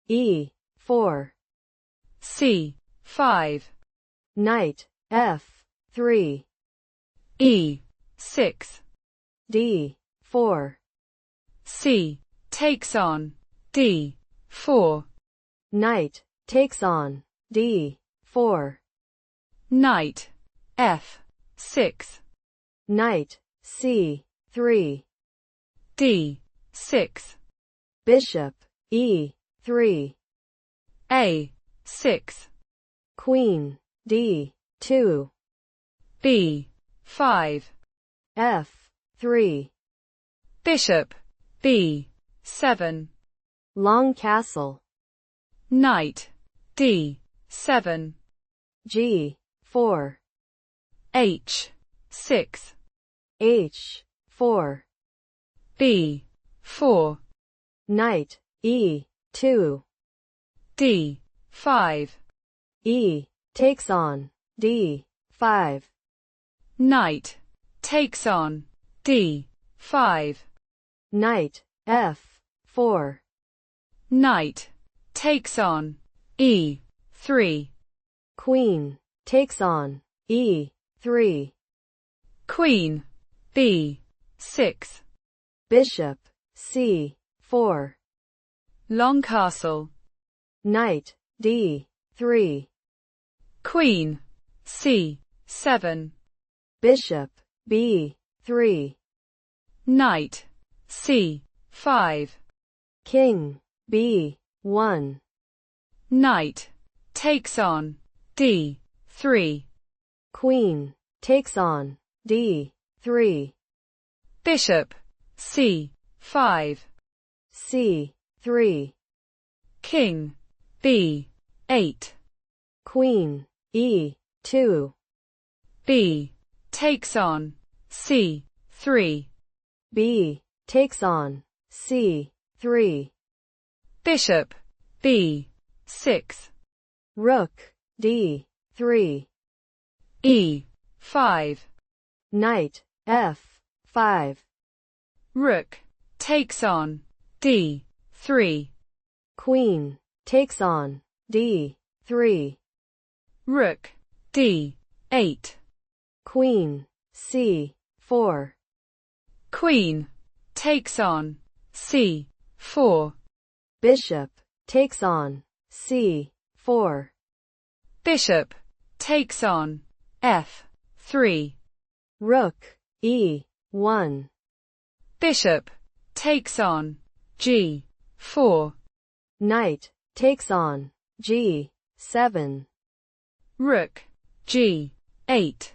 E4. C5. Knight F3. E6. D4. C takes on D4. Knight takes on D4. Knight F6. Knight C3. D6. Bishop E3. A6. Queen D2. B5. F3. Bishop B7. Long castle. Knight D7. G4. H6. H4. B4. Knight E2. D5. E takes on D5. Knight takes on D5. Knight F4. Knight takes on E3. Queen takes on E3. Queen B6. Bishop C4. Long castle. Knight D3. Queen C7. Bishop B3. Knight C5. King B1. Knight takes on D3. Queen takes on D3. Bishop C5. C3. King B8. Queen E2. B takes on C3. B takes on C3. Bishop B6. Rook D3. E5. Knight F5. Rook takes on D3. Queen takes on D3. Rook D8. Queen C4. Queen takes on C4. Bishop takes on C4. Bishop takes on F3. Rook E1. Bishop takes on G4. Knight takes on G7. Rook G8.